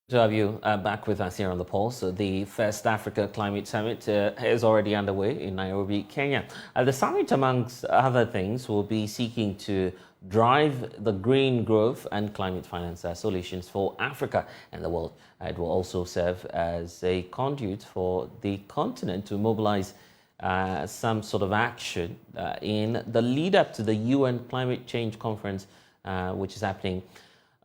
To have you back with us here on the Pulse. The first Africa Climate Summit is already underway in Nairobi, Kenya. The summit, amongst other things, will be seeking to drive the green growth and climate finance solutions for Africa and the world. It will also serve as a conduit for the continent to mobilize some sort of action in the lead up to the UN Climate Change Conference, which is happening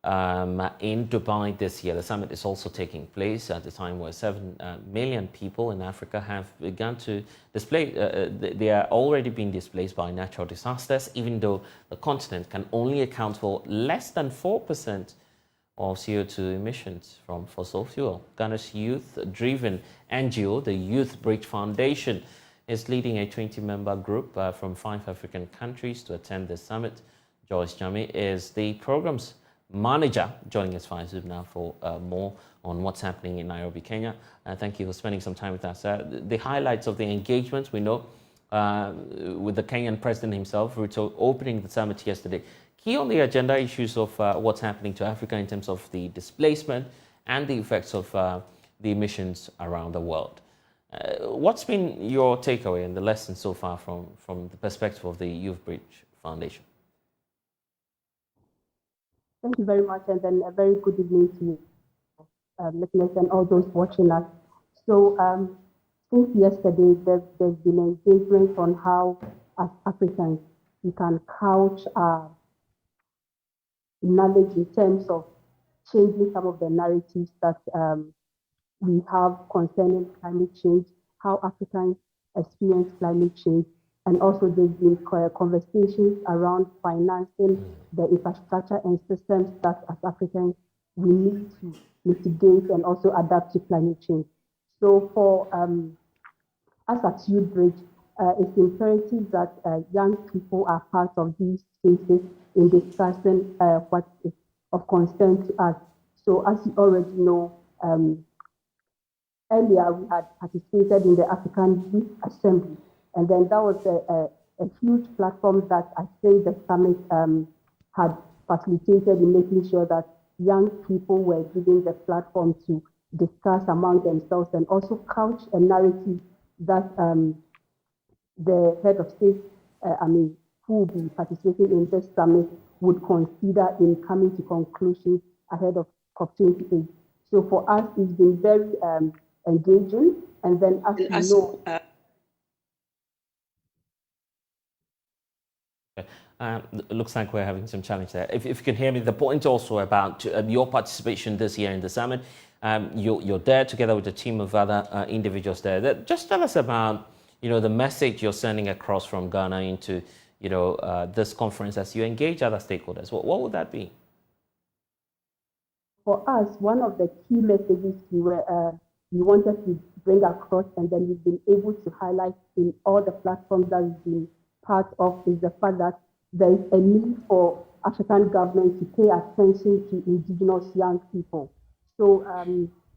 in Dubai this year. The summit is also taking place at a time where 7 million people in Africa have begun to display, they are already being displaced by natural disasters, even though the continent can only account for less than 4% of CO2 emissions from fossil fuel. Ghana's youth-driven NGO, the Youth Bridge Foundation, is leading a 20-member group from 5 African countries to attend the summit. Joyce Jami is the program's manager, joining us via Zoom now for more on what's happening in Nairobi, Kenya. Thank you for spending some time with us. The highlights of the engagements we know with the Kenyan president himself, Ruto, opening the summit yesterday. Key on the agenda issues of what's happening to Africa in terms of the displacement and the effects of the emissions around the world. What's been your takeaway and the lesson so far from the perspective of the Youth Bridge Foundation? Thank you very much, and then a very good evening to you, listeners and all those watching us. So, since yesterday, there's been engagement on how, as Africans, we can couch our knowledge in terms of changing some of the narratives that we have concerning climate change, how Africans experience climate change. And also there's been conversations around financing the infrastructure and systems that as Africans we need to mitigate and also adapt to climate change. So for us at Youth Bridge, it's imperative that young people are part of these spaces in discussing what is of concern to us. So as you already know, earlier we had participated in the African Youth Assembly. And then that was a huge platform that I think the summit had facilitated in making sure that young people were given the platform to discuss among themselves and also couch a narrative that the head of state, who will be participating in this summit, would consider in coming to conclusions ahead of COP28. So for us, it's been very engaging. And then as you know, looks like we're having some challenge there. If you can hear me, the point also about your participation this year in the summit. You're there together with a team of other individuals there. Just tell us about the message you're sending across from Ghana into this conference as you engage other stakeholders. What would that be? For us, one of the key messages we wanted to bring across, and then we've been able to highlight in all the platforms that we've been part of, is the fact that there is a need for African governments to pay attention to indigenous young people. So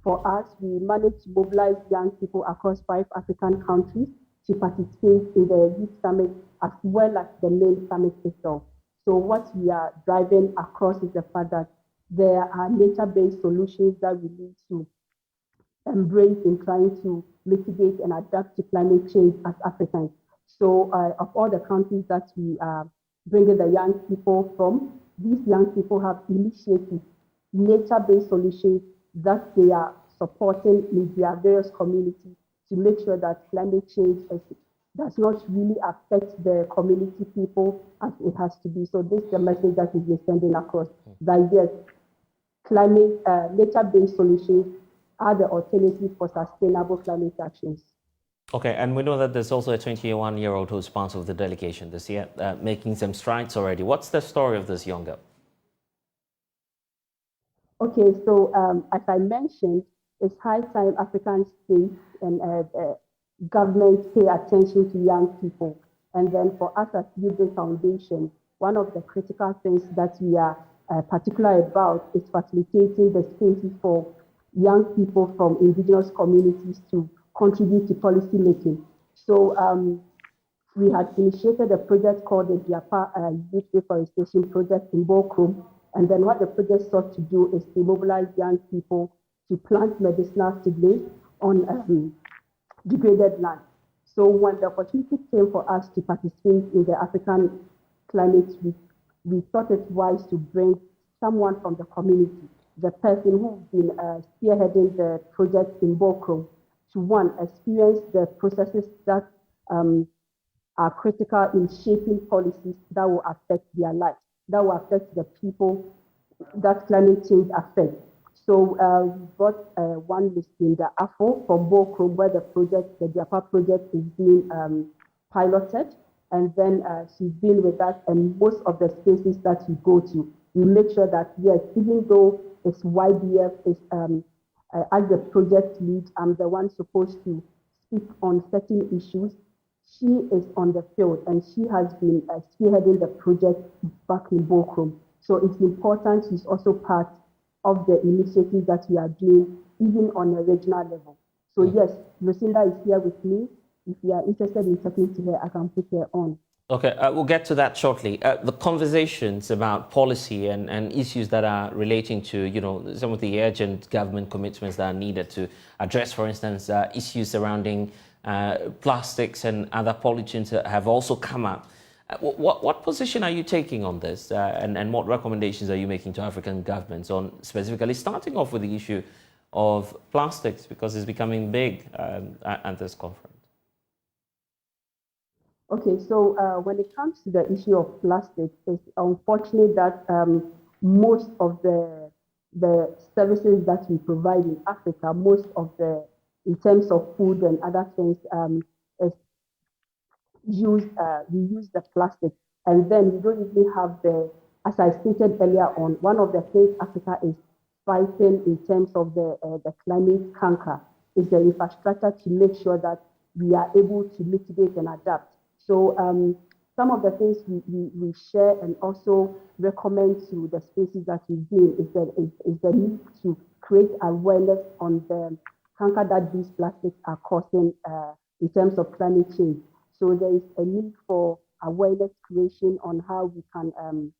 for us, we managed to mobilize young people across 5 African countries to participate in the Youth Summit as well as the main summit itself. So what we are driving across is the fact that there are nature-based solutions that we need to embrace in trying to mitigate and adapt to climate change as Africans. So of all the countries that we are bringing the young people from, these young people have initiated nature-based solutions that they are supporting in their various communities to make sure that climate change does not really affect the community people as it has to be. So this is the message that we're sending across, that yes, nature-based solutions are the alternative for sustainable climate actions. Okay, and we know that there's also a 21-year-old who's part of the delegation this year, making some strides already. What's the story of this young girl? Okay, so as I mentioned, it's high time African states and governments pay attention to young people. And then for us at Youth Bridge Foundation, one of the critical things that we are particular about is facilitating the spaces for young people from indigenous communities to contribute to policy making. So we had initiated a project called the Diapa Youth Reforestation Project in Bokrom. And then what the project sought to do is to mobilize young people to plant medicinal seedlings on degraded land. So when the opportunity came for us to participate in the African Climate Week, we thought it wise to bring someone from the community, the person who's been spearheading the project in Bokrom, to one, experience the processes that are critical in shaping policies that will affect their lives, that will affect the people that climate change affects. So we brought one Lucinda Afo from Bokrom, where the Diapa project is being piloted. And then she's been with us, and most of the spaces that we go to, we make sure that, yes, even though it's YBF, as the project lead, I'm the one supposed to speak on certain issues. She is on the field, and she has been spearheading the project back in Bokrom. So it's important she's also part of the initiatives that we are doing, even on a regional level. So yes, Lucinda is here with me. If you are interested in talking to her, I can put her on. Okay, we'll get to that shortly. The conversations about policy and issues that are relating to, you know, some of the urgent government commitments that are needed to address, for instance, issues surrounding plastics and other pollutants have also come up. What position are you taking on this, and what recommendations are you making to African governments on specifically starting off with the issue of plastics, because it's becoming big at this conference? Okay, so when it comes to the issue of plastic, it's unfortunate that most of the services that we provide in Africa, most of the, in terms of food and other things, is used, we use the plastic, and then we don't even have the, as I stated earlier on, one of the things Africa is fighting in terms of the climate canker is the infrastructure to make sure that we are able to mitigate and adapt. So some of the things we share and also recommend to the spaces that we do is the need to create awareness on the canker that these plastics are causing in terms of climate change. So there is a need for awareness creation on how we can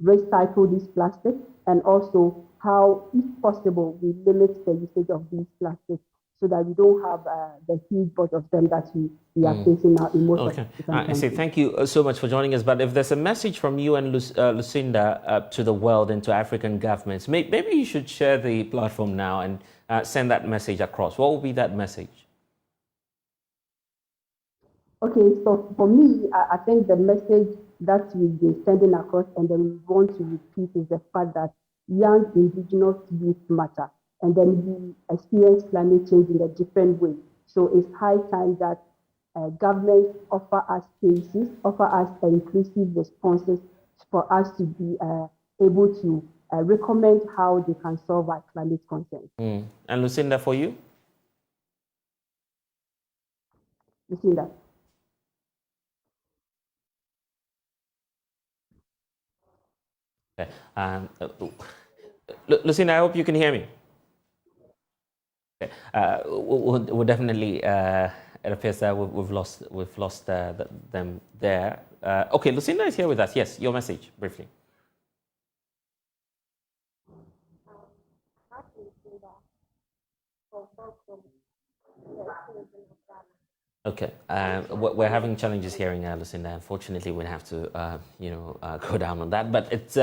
recycle these plastics, and also how, if possible, we limit the usage of these plastics, so that we don't have the huge bulk of them that we are facing now in most of the countries. I say thank you so much for joining us. But if there's a message from you and Lucinda to the world and to African governments, maybe you should share the platform now and send that message across. What will be that message? Okay, so for me, I think the message that we've been sending across and then we want to repeat is the fact that young indigenous youth matter, and then we experience climate change in a different way. So it's high time that governments offer us spaces, offer us inclusive responses for us to be able to recommend how they can solve our climate concerns. And Lucinda, for you? Lucinda. Okay. Lucinda, I hope you can hear me. Okay. We'll definitely. It appears that we've lost them there. Okay, Lucinda is here with us. Yes, your message briefly. Okay, we're having challenges hearing Lucinda. Unfortunately, we'll have to, go down on that. But it's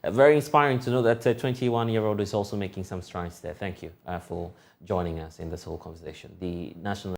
very inspiring to know that a 21-year-old is also making some strides there. Thank you for joining us in this whole conversation. The National